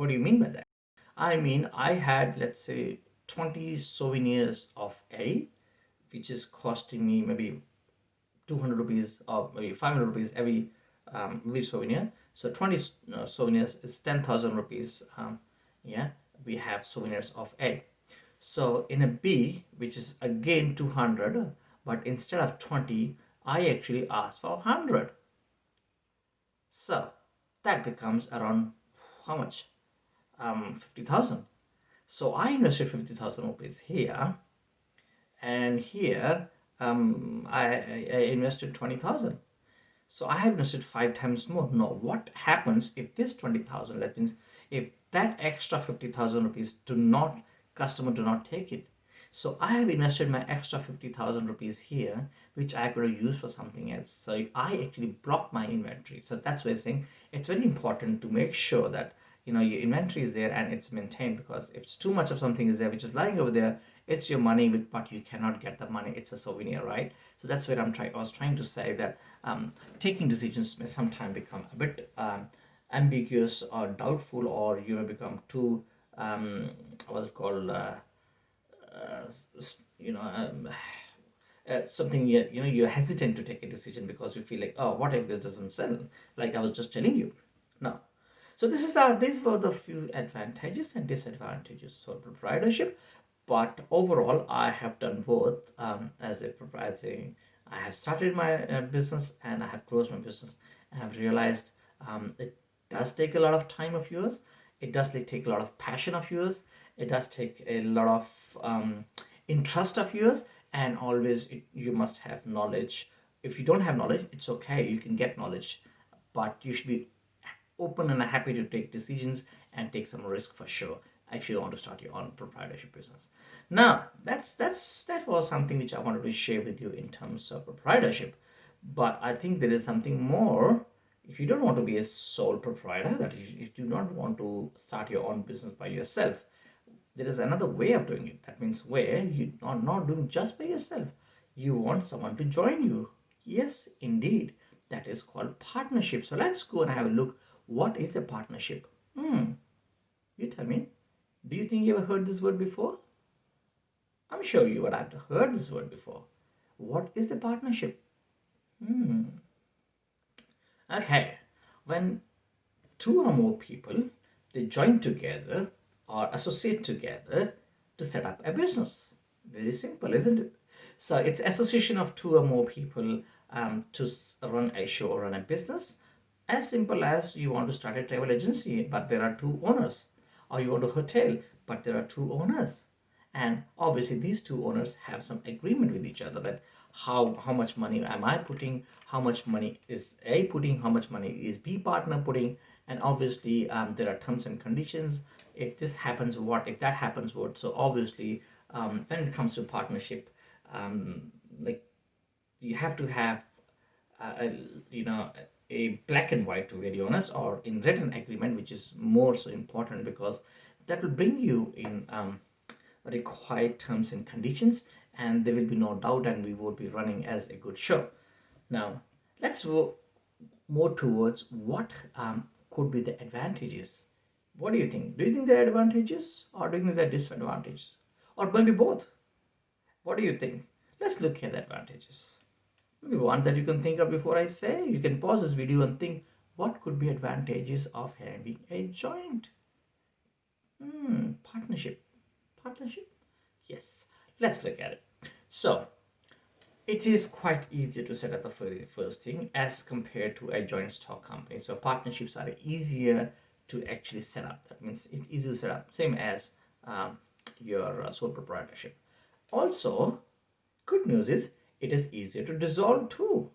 What do you mean by that? I mean, I had, let's say, 20 souvenirs of A, which is costing me maybe 200 rupees or maybe 500 rupees every souvenir. So 20 souvenirs is 10,000 rupees. Yeah, we have souvenirs of A. So in a B, which is again 200, but instead of 20, I actually asked for 100. So that becomes around how much? 50,000. So I invested 50,000 rupees here, and here I invested 20,000. So I have invested 5 times more. Now, what happens if this 20,000, that means if that extra 50,000 rupees customer do not take it. So I have invested my extra 50,000 rupees here, which I could have used for something else. So if I actually block my inventory. So that's why I'm saying it's very important to make sure that your inventory is there and it's maintained, because if it's too much of something is there which is lying over there, it's your money but you cannot get the money. It's a souvenir, right? So that's where I was trying to say that taking decisions may sometimes become a bit ambiguous or doubtful, or you may become too what's it called uh, you know something you're hesitant to take a decision because you feel like, oh, what if this doesn't sell, like I was just telling you. No. So these were the few advantages and disadvantages of sole proprietorship. But overall, I have done both. As a proprietor, I have started my business and I have closed my business, and I've realized it does take a lot of time of yours. It does take a lot of passion of yours. It does take a lot of interest of yours, and always you must have knowledge. If you don't have knowledge, it's okay. You can get knowledge, but you should be open and happy to take decisions and take some risk for sure if you want to start your own proprietorship business. Now, that was something which I wanted to share with you in terms of proprietorship. But I think there is something more. If you don't want to be a sole proprietor, that is, if you do not want to start your own business by yourself, there is another way of doing it. That means where you are not doing just by yourself. You want someone to join you. Yes, indeed. That is called partnership. So let's go and have a look. What is a partnership? You tell me. Do you think you ever heard this word before? I'm sure you would have heard this word before. What is a partnership? Hmm. Okay. When two or more people, they join together or associate together to set up a business. Very simple, isn't it? So it's association of two or more people to run a show or run a business. As simple as you want to start a travel agency, but there are two owners, or you want a hotel, but there are two owners. And obviously these two owners have some agreement with each other that how much money am I putting, how much money is A putting, how much money is B partner putting, and obviously there are terms and conditions. If this happens, what? If that happens, what? So obviously when it comes to partnership, like you have to have a, a black and white, to be very honest, or in written agreement, which is more so important because that will bring you in required terms and conditions, and there will be no doubt, and we will be running as a good show. Now, let's go more towards what could be the advantages. What do you think? Do you think there are advantages, or do you think there are disadvantages, or maybe both? What do you think? Let's look at the advantages. Maybe one that you can think of before I say. You can pause this video and think what could be advantages of having a joint partnership. Partnership? Yes. Let's look at it. So, it is quite easy to set up the very first thing as compared to a joint stock company. So partnerships are easier to actually set up. That means it's easy to set up, same as your sole proprietorship. Also, good news is it is easier to dissolve too,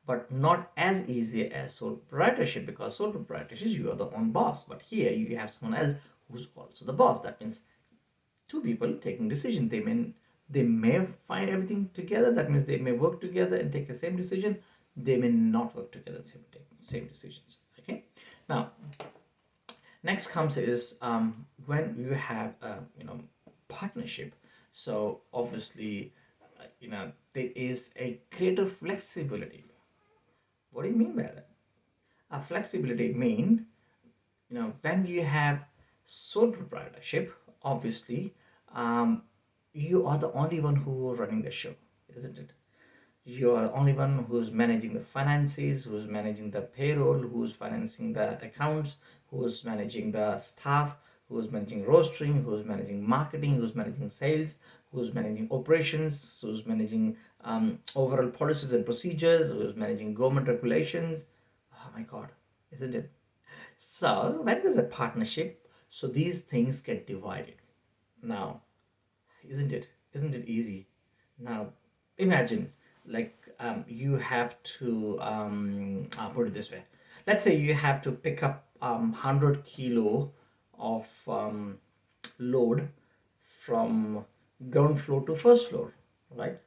but not as easy as sole proprietorship, because sole proprietorship you are the own boss, but here you have someone else who's also the boss. That means two people taking decision. They may find everything together. That means they may work together and take the same decision. They may not work together and take same decisions. Okay. Now, next comes is when you have a partnership. So obviously, there is a greater flexibility. What do you mean by that? A flexibility mean when you have Sole proprietorship, obviously, um, you are the only one who are running the show, isn't it? You are the only one who's managing the finances, who's managing the payroll, who's financing the accounts, who's managing the staff, who's managing rostering, who's managing marketing, who's managing sales, who's managing operations, who's managing overall policies and procedures, who's managing government regulations. Oh my God, isn't it? So when there's a partnership, so these things get divided. Now, isn't it easy? Now, imagine like you have to put it this way. Let's say you have to pick up 100 kilo of load from ground floor to first floor, right?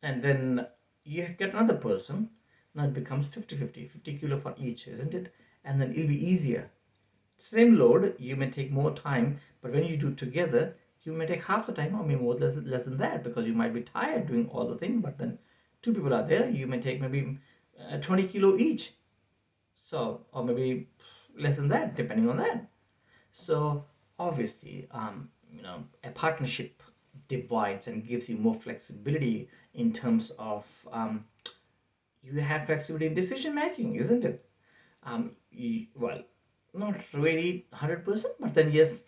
And then you get another person. Now it becomes 50-50 kilo for each, isn't it? And then it'll be easier. Same load, you may take more time, but when you do together, you may take half the time or maybe more less than that, because you might be tired doing all the thing. But then two people are there, you may take maybe 20 kilo each. So, or maybe less than that, depending on that. So obviously, a partnership divides and gives you more flexibility in terms of you have flexibility in decision making, isn't it? Well, not really 100%, but then yes,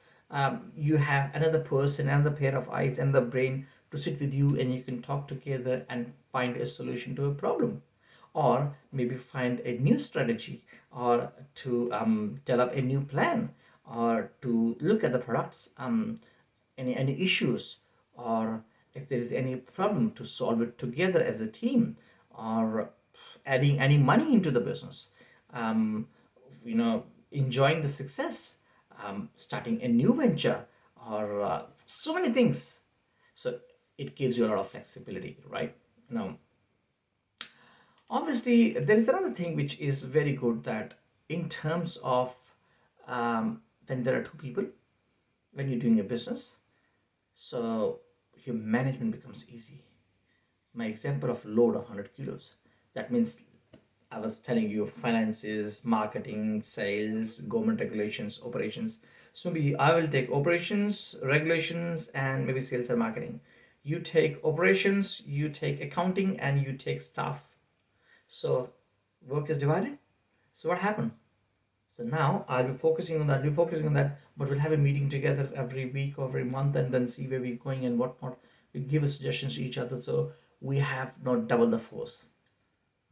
you have another person, another pair of eyes, and the brain to sit with you, and you can talk together and find a solution to a problem, or maybe find a new strategy, or to develop a new plan, or to look at the products, any issues, or if there is any problem to solve it together as a team, or adding any money into the business, um, enjoying the success, starting a new venture, or so many things. So it gives you a lot of flexibility, right? Now, obviously, there is another thing which is very good, that in terms of when there are two people, when you're doing a business, so your management becomes easy. My example of load of 100 kilos, that means I was telling you finances, marketing, sales, government regulations, operations. So maybe I will take operations, regulations, and maybe sales and marketing. You take operations, you take accounting, and you take staff. So work is divided. So what happened? So now I'll be focusing on that, I'll be focusing on that, but we'll have a meeting together every week or every month, and then see where we're going and whatnot. We give suggestions to each other, so we have not double the force,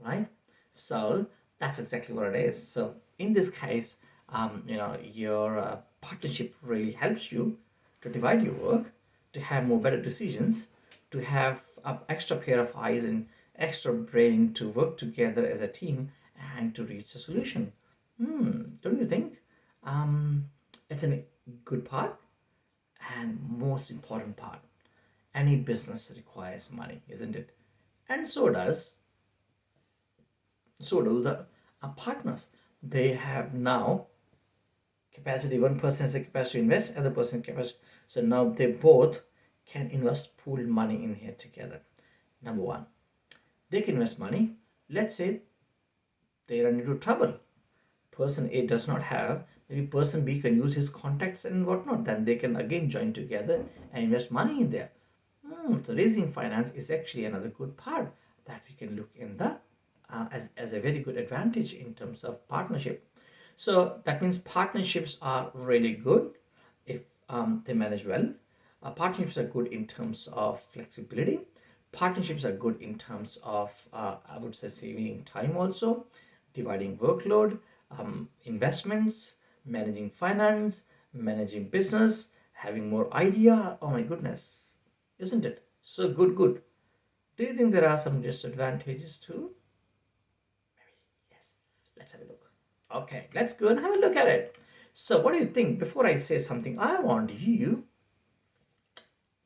right? So that's exactly what it is. So in this case, your partnership really helps you to divide your work, to have more better decisions, to have an extra pair of eyes and extra brain to work together as a team and to reach a solution. Don't you think? Um, it's a good part and most important part. Any business requires money, isn't it? And so do the partners. They have now capacity. One person has the capacity to invest, other person capacity. So now they both can invest pooled money in here together. Number one, they can invest money. Let's say they run into trouble. Person A does not have, maybe person B can use his contacts and whatnot. Then they can again join together and invest money in there. So raising finance is actually another good part that we can look in the as a very good advantage in terms of partnership. So that means partnerships are really good if they manage well. Partnerships are good in terms of flexibility. Partnerships are good in terms of, I would say, saving time also, dividing workload, investments, managing finance, managing business, having more idea. Oh my goodness, isn't it? So good, good. Do you think there are some disadvantages too? Yes. Let's have a look. Okay, let's go and have a look at it. So, what do you think? Before I say something, I want you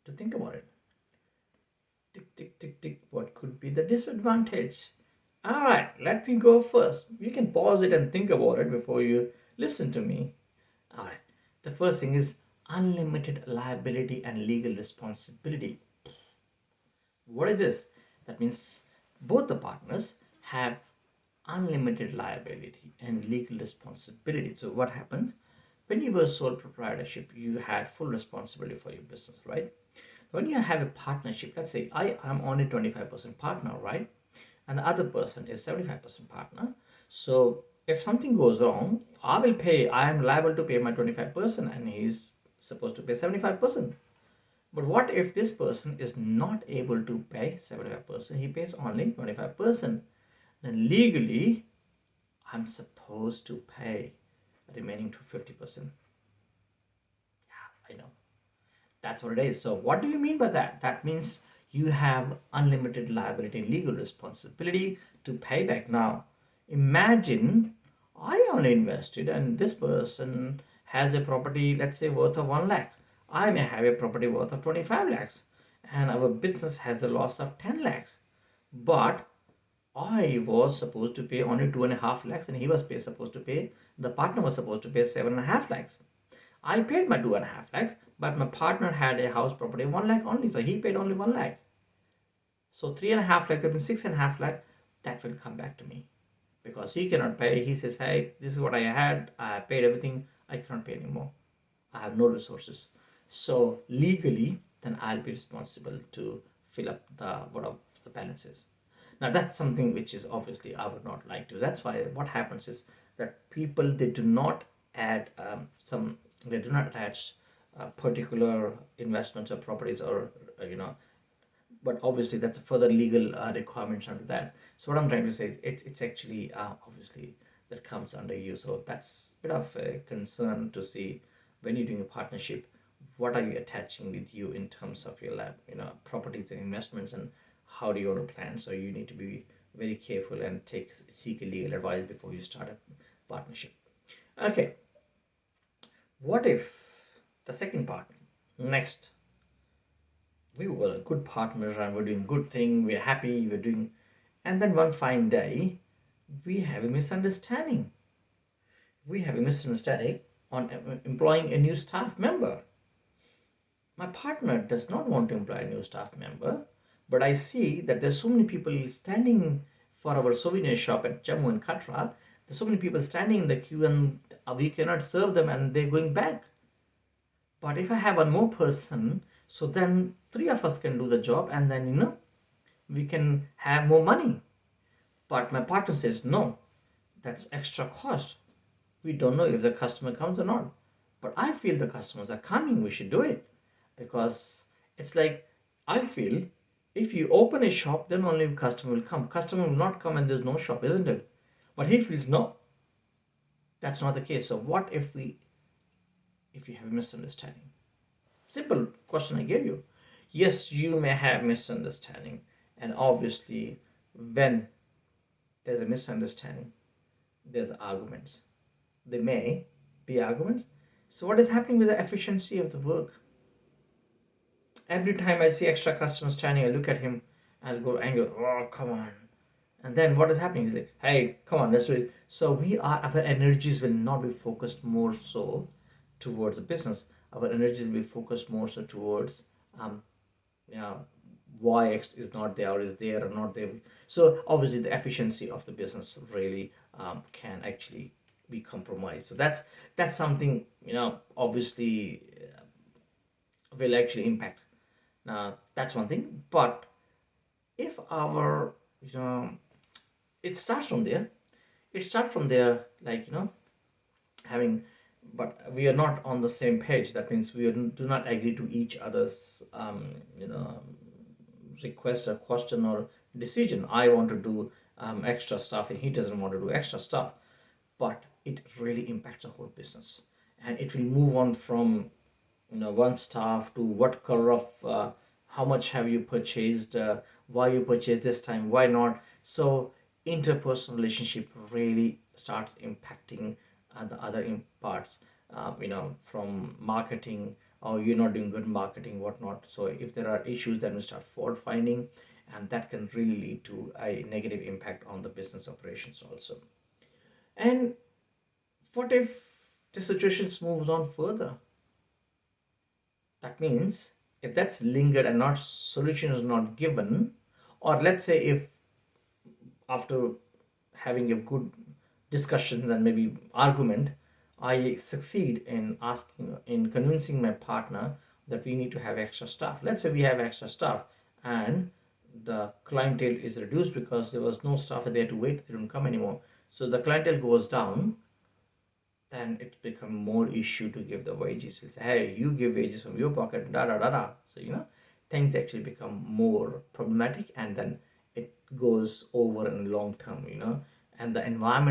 to think about it. Tick, tick, tick, tick. What could be the disadvantage? All right, let me go first. You can pause it and think about it before you listen to me. All right. The first thing is unlimited liability and legal responsibility. What is this? That means both the partners have unlimited liability and legal responsibility. So what happens? When you were sole proprietorship, you had full responsibility for your business, right? When you have a partnership, let's say I am only 25% partner, right? And the other person is 75% partner. So if something goes wrong, I am liable to pay my 25% and he's supposed to pay 75%. But what if this person is not able to pay 75%? He pays only 25%. Then legally, I'm supposed to pay remaining to 50%. Yeah, I know. That's what it is. So, what do you mean by that? That means you have unlimited liability and legal responsibility to pay back. Now, imagine I only invested and this person has a property, let's say, worth of 1 lakh. I may have a property worth of 25 lakhs and our business has a loss of 10 lakhs. But I was supposed to pay only 2.5 lakhs and he was supposed to pay, the partner was supposed to pay 7.5 lakhs. I paid my 2.5 lakhs, but my partner had a house property 1 lakh only, so he paid only 1 lakh. So 3.5 lakh, that means 6.5 lakh, that will come back to me because he cannot pay. He says, "Hey, this is what I had. I paid everything. I cannot pay anymore. I have no resources." So legally, then I'll be responsible to fill up the balances. Now that's something which is obviously I would not like to. That's why what happens is that people they do not add some they do not attach particular investments or properties or but obviously that's a further legal requirements under that. So what I'm trying to say is it's actually obviously that comes under you. So that's a bit of a concern to see when you're doing a partnership. What are you attaching with you in terms of your lab, properties and investments, and how do you want to plan? So you need to be very careful and seek a legal advice before you start a partnership. Okay, what if the second part next we were good partners and we're doing good thing, we're happy, we're doing, and then one fine day we have a misunderstanding. We have a misunderstanding on employing a new staff member. My partner does not want to employ a new staff member, but I see that there's so many people standing for our souvenir shop at Jammu and Katra. There's so many people standing in the queue and we cannot serve them and they're going back. But if I have one more person, so then three of us can do the job and then we can have more money. But my partner says no, that's extra cost. We don't know if the customer comes or not. But I feel the customers are coming, we should do it. Because it's like I feel if you open a shop, then only customer will come. Customer will not come and there's no shop, isn't it? But he feels no, that's not the case. So what if you have a misunderstanding? Simple question I gave you. Yes, you may have misunderstanding, and obviously, when there's a misunderstanding, there's arguments. There may be arguments. So, what is happening with the efficiency of the work? Every time I see extra customer standing, I look at him and I'll go angry. Oh, come on! And then what is happening is like, hey, come on, let's do it. So our energies will not be focused more so towards the business. Our energies will be focused more so towards um, yeah, why X is not there or is there or not there. So obviously the efficiency of the business really can actually be compromised. So that's something obviously will actually impact. Now that's one thing. But if our it starts from there, like having, but we are not on the same page. That means do not agree to each other's request or question or decision. I want to do extra stuff and he doesn't want to do extra stuff, but it really impacts the whole business, and it will move on from one staff to what color of how much have you purchased, why you purchased this time, why not. So interpersonal relationship really starts impacting the other parts, from marketing, or you're not doing good marketing, whatnot. So if there are issues, then we start fault finding, and that can really lead to a negative impact on the business operations also. And what if the situation moves on further? That means if that's lingered and not solution is not given, or let's say if after having a good discussions and maybe argument, I succeed in convincing my partner that we need to have extra staff. Let's say we have extra staff and the clientele is reduced because there was no staff there to wait, they don't come anymore. So the clientele goes down, then it become more issue to give the wages. It's hey, you give wages from your pocket, da da da da. So things actually become more problematic, and then it goes over in long term, and the environment